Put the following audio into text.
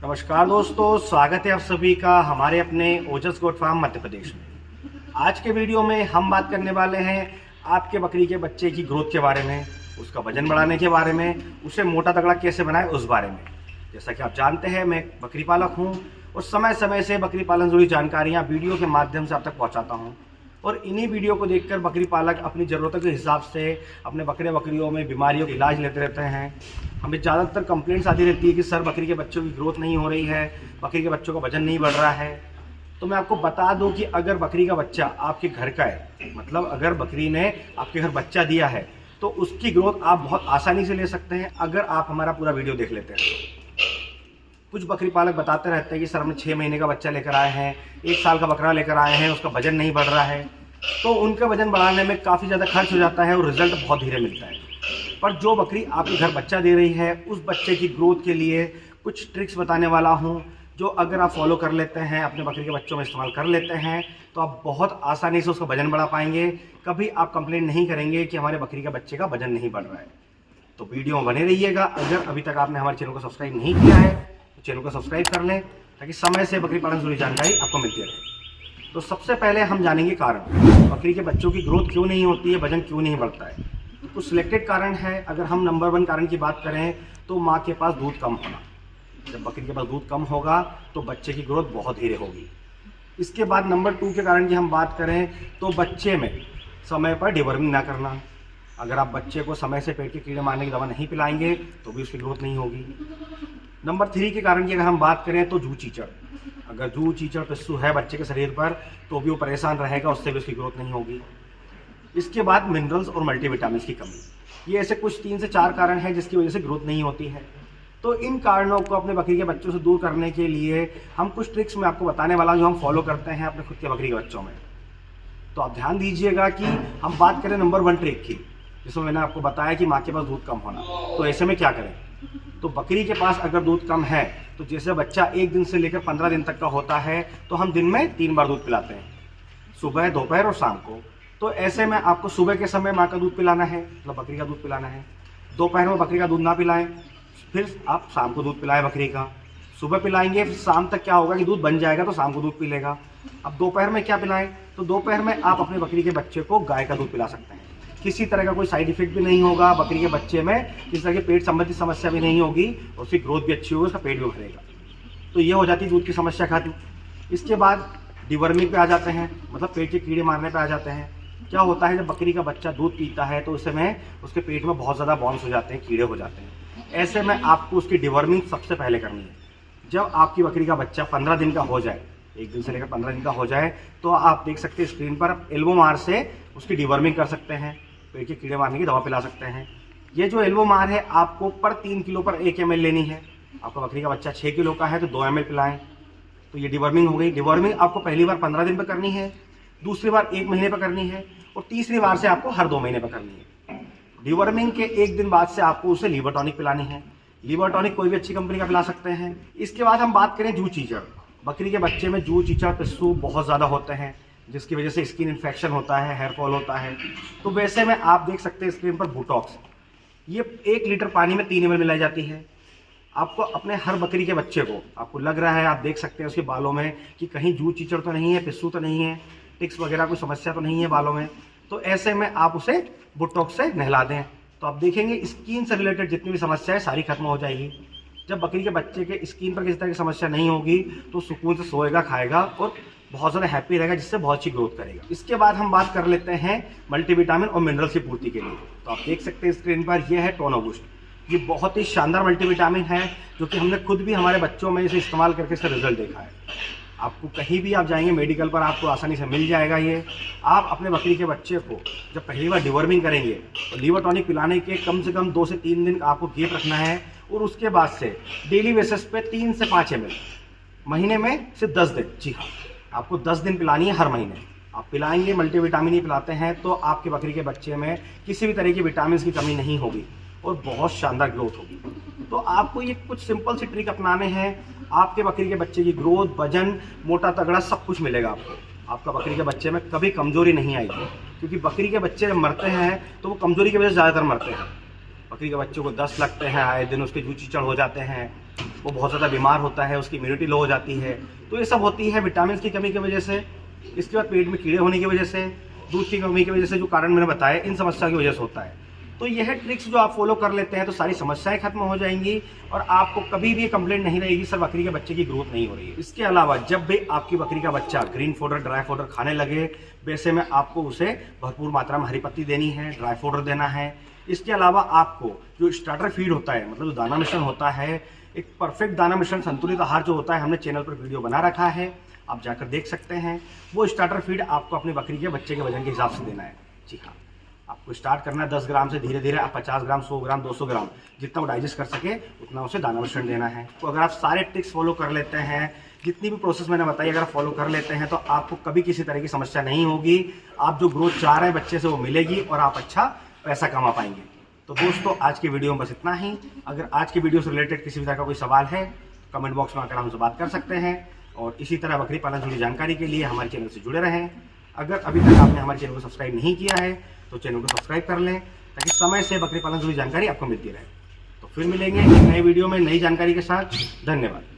नमस्कार दोस्तों, स्वागत है आप सभी का हमारे अपने ओजस गोट फार्म मध्य प्रदेश में। आज के वीडियो में हम बात करने वाले हैं आपके बकरी के बच्चे की ग्रोथ के बारे में, उसका वजन बढ़ाने के बारे में, उसे मोटा तगड़ा कैसे बनाए उस बारे में। जैसा कि आप जानते हैं, मैं बकरी पालक हूँ और समय समय से बकरी पालन से जुड़ी जानकारियाँ वीडियो के माध्यम से आप तक पहुँचाता हूँ और इन्हीं वीडियो को देखकर बकरी पालक अपनी ज़रूरतों के हिसाब से अपने बकरियों में बीमारियों का इलाज लेते रहते हैं। हमें ज़्यादातर कंप्लेंट्स आती रहती है कि सर बकरी के बच्चों की ग्रोथ नहीं हो रही है, बकरी के बच्चों का वजन नहीं बढ़ रहा है। तो मैं आपको बता दूं कि अगर बकरी का बच्चा आपके घर का है, मतलब अगर बकरी ने आपके घर बच्चा दिया है, तो उसकी ग्रोथ आप बहुत आसानी से ले सकते हैं अगर आप हमारा पूरा वीडियो देख लेते हैं। कुछ बकरी पालक बताते रहते हैं कि सर हमने 6 महीने का बच्चा लेकर आए हैं, 1 साल का बकरा लेकर आए हैं, उसका वजन नहीं बढ़ रहा है। तो उनका वजन बढ़ाने में काफ़ी ज़्यादा खर्च हो जाता है और रिजल्ट बहुत धीरे मिलता है। पर जो बकरी आपके घर बच्चा दे रही है, उस बच्चे की ग्रोथ के लिए कुछ ट्रिक्स बताने वाला हूँ, जो अगर आप फॉलो कर लेते हैं, अपने बकरी के बच्चों में इस्तेमाल कर लेते हैं, तो आप बहुत आसानी से उसका वजन बढ़ा पाएंगे। कभी आप कंप्लेंट नहीं करेंगे कि हमारे बकरी का बच्चे का वजन नहीं बढ़ रहा है। तो वीडियो में बने रहिएगा। अगर अभी तक आपने हमारे चैनल को सब्सक्राइब नहीं किया है तो चैनल को सब्सक्राइब कर लें, ताकि समय से बकरी पालन से जुड़ी जानकारी आपको मिलती रहे। तो सबसे पहले हम जानेंगे कारण, बकरी के बच्चों की ग्रोथ क्यों नहीं होती है, वजन क्यों नहीं बढ़ता है। तो कुछ सिलेक्टेड कारण है। अगर हम नंबर 1 कारण की बात करें तो माँ के पास दूध कम होना। जब बकरी के पास दूध कम होगा तो बच्चे की ग्रोथ बहुत धीरे होगी। इसके बाद नंबर 2 के कारण की हम बात करें तो बच्चे में समय पर डिवर्मिंग ना करना। अगर आप बच्चे को समय से पेट के कीड़े मारने की दवा नहीं पिलाएंगे तो भी उसकी ग्रोथ नहीं होगी। नंबर 3 के कारण की अगर हम बात करें तो जू चीचड़। अगर जू चीचड़ पिस्सू है बच्चे के शरीर पर तो भी वो परेशान रहेगा, उससे भी उसकी ग्रोथ नहीं होगी। इसके बाद मिनरल्स और मल्टीविटामिन की कमी। ये ऐसे कुछ 3 से 4 कारण हैं जिसकी वजह से ग्रोथ नहीं होती है। तो इन कारणों को अपने बकरी के बच्चों से दूर करने के लिए हम कुछ ट्रिक्स मैं आपको बताने वाला हूँ, जो हम फॉलो करते हैं अपने खुद के बकरी के बच्चों में। तो आप ध्यान दीजिएगा कि हम बात करें नंबर 1 ट्रिक की, जिसमें मैंने आपको बताया कि माँ के पास दूध कम होना। तो ऐसे में क्या करें? तो बकरी के पास अगर दूध कम है तो जैसे बच्चा 1 दिन से लेकर 15 दिन तक का होता है, तो हम दिन में 3 बार दूध पिलाते हैं, सुबह, दोपहर और शाम को। तो ऐसे में आपको सुबह के समय माँ का दूध पिलाना है, मतलब बकरी का दूध पिलाना है। दोपहर में बकरी का दूध ना पिलाएं, फिर आप शाम को दूध पिलाएं बकरी का। सुबह पिलाएंगे, फिर शाम तक क्या होगा कि दूध बन जाएगा तो शाम को दूध पी लेगा। अब दोपहर में क्या पिलाएं? तो दोपहर में आप अपने बकरी के बच्चे को गाय का दूध पिला सकते हैं। किसी तरह का कोई साइड इफेक्ट भी नहीं होगा, बकरी के बच्चे में किसी तरह की पेट संबंधी समस्या भी नहीं होगी और उसकी ग्रोथ भी अच्छी होगी, उसका पेट भी भरेगा। तो ये हो जाती है दूध की समस्या खाती। इसके बाद डिवर्मिंग पे आ जाते हैं, मतलब पेट के कीड़े मारने पे आ जाते हैं। क्या होता है, जब बकरी का बच्चा दूध पीता है तो उस समय उसके पेट में बहुत ज़्यादा बॉन्स हो जाते हैं, कीड़े हो जाते हैं। ऐसे में आपको उसकी डिवर्मिंग सबसे पहले करनी है। जब आपकी बकरी का बच्चा 15 दिन का हो जाए, 1 दिन से लेकर 15 दिन का हो जाए, तो आप देख सकते हैं स्क्रीन पर एल्बो मार से उसकी डिवर्मिंग कर सकते हैं, पेट के कीड़े मारने की दवा पिला सकते हैं। ये जो एल्बो मार है आपको पर 3 किलो पर 1 ml लेनी है। आपका बकरी का बच्चा 6 किलो का है तो 2 ml पिलाएं। तो ये डिवर्मिंग हो गई। डिवर्मिंग आपको पहली बार 15 दिन पर करनी है, दूसरी बार 1 महीने पर करनी है और तीसरी बार से आपको हर 2 महीने पर करनी है। डिवर्मिंग के 1 दिन बाद से आपको उसे लीवर टॉनिक पिलानी है। लीवर टॉनिक कोई भी अच्छी कंपनी का पिला सकते हैं। इसके बाद हम बात करें जू चीचड़। बकरी के बच्चे में जू चीचड़ पिस्सू बहुत ज़्यादा होते हैं, जिसकी वजह से स्किन इन्फेक्शन होता है, हेयर फॉल होता है। तो वैसे में आप देख सकते हैं स्क्रीन पर बोटॉक्स, ये 1 लीटर पानी में 3 ml मिलाई जाती है। आपको अपने हर बकरी के बच्चे को, आपको लग रहा है, आप देख सकते हैं उसके बालों में कि कहीं जू चीचड़ तो नहीं है, पिस्सू तो नहीं है, टिक्स वगैरह कोई समस्या तो नहीं है बालों में। तो ऐसे में आप उसे बोटॉक्स से नहला दें, तो आप देखेंगे स्किन से रिलेटेड जितनी भी समस्या है सारी खत्म हो जाएगी। जब बकरी के बच्चे के स्किन पर किसी तरह की समस्या नहीं होगी तो सुकून से सोएगा, खाएगा और बहुत ज़्यादा हैप्पी रहेगा, जिससे बहुत अच्छी ग्रोथ करेगा। इसके बाद हम बात कर लेते हैं मल्टीविटामिन और मिनरल्स की पूर्ति के लिए। तो आप देख सकते हैं स्क्रीन पर, यह है टोनो बूस्ट। ये बहुत ही शानदार मल्टीविटामिन है, जो कि हमने खुद भी हमारे बच्चों में इसे इस्तेमाल करके इसका रिजल्ट देखा है। आपको कहीं भी आप जाएंगे मेडिकल पर आपको आसानी से मिल जाएगा। ये आप अपने बकरी के बच्चे को जब पहली बार डिवर्मिंग करेंगे तो लीवर टॉनिक पिलाने के कम से कम 2 से 3 दिन आपको गैप रखना है और उसके बाद से डेली बेसिस पे 3 से 5 ml, महीने में सिर्फ 10 दिन, जी हाँ, आपको 10 दिन पिलानी है हर महीने। आप पिलाएंगे, मल्टीविटामिन ही पिलाते हैं, तो आपके बकरी के बच्चे में किसी भी तरह की विटामिन की कमी नहीं होगी और बहुत शानदार ग्रोथ होगी। तो आपको ये कुछ सिंपल सी ट्रिक अपनाने हैं, आपके बकरी के बच्चे की ग्रोथ, वजन, मोटा तगड़ा सब कुछ मिलेगा आपको। आपका बकरी के बच्चे में कभी कमजोरी नहीं आएगी, क्योंकि बकरी के बच्चे जब मरते हैं तो वो कमजोरी की वजह से ज़्यादातर मरते हैं। बकरी के बच्चों को दस्त लगते हैं, आए दिन उसके जू चीचड़ हो जाते हैं, वो बहुत ज़्यादा बीमार होता है, उसकी इम्यूनिटी लो हो जाती है। तो ये सब होती है विटामिन की कमी की वजह से। इसके बाद पेट में कीड़े होने की वजह से, दूध की कमी की वजह से, जो कारण मैंने बताया इन समस्या की वजह से होता है। तो यह ट्रिक्स जो आप फॉलो कर लेते हैं तो सारी समस्याएं खत्म हो जाएंगी और आपको कभी भी कंप्लेंट नहीं रहेगी सर बकरी के बच्चे की ग्रोथ नहीं हो रही है। इसके अलावा जब भी आपकी बकरी का बच्चा ग्रीन फॉडर, ड्राई फॉडर खाने लगे, वैसे में आपको उसे भरपूर मात्रा में हरी पत्ती देनी है, ड्राई फॉडर देना है। इसके अलावा आपको जो स्टार्टर फीड होता है, मतलब जो दाना मिश्रण होता है, एक परफेक्ट दाना मिश्रण संतुलित आहार जो होता है, हमने चैनल पर वीडियो बना रखा है, आप जाकर देख सकते हैं। वो स्टार्टर फीड आपको अपनी बकरी के बच्चे के वजन के हिसाब से देना है। जी हाँ, आपको स्टार्ट करना है 10 ग्राम से, धीरे धीरे आप 50 ग्राम, 100 ग्राम, 200 ग्राम, जितना वो डाइजेस्ट कर सके उतना उसे दाना मिश्रण देना है। तो अगर आप सारे ट्रिक्स फॉलो कर लेते हैं, जितनी भी प्रोसेस मैंने बताई अगर फॉलो कर लेते हैं, तो आपको कभी किसी तरह की समस्या नहीं होगी। आप जो ग्रोथ चाह रहे हैं बच्चे से वो मिलेगी और आप अच्छा पैसा कमा पाएंगे। तो दोस्तों आज की वीडियो में बस इतना ही। अगर आज की वीडियो से रिलेटेड किसी भी तरह का कोई सवाल है तो कमेंट बॉक्स में आकर हमसे बात कर सकते हैं और इसी तरह बकरी पालन से जुड़ी जानकारी के लिए हमारे चैनल से जुड़े रहें। अगर अभी तक आपने हमारे चैनल को सब्सक्राइब नहीं किया है तो चैनल को सब्सक्राइब कर लें ताकि समय से बकरी पालन से जुड़ी जानकारी आपको मिलती रहे। तो फिर मिलेंगे एक नए वीडियो में नई जानकारी के साथ। धन्यवाद।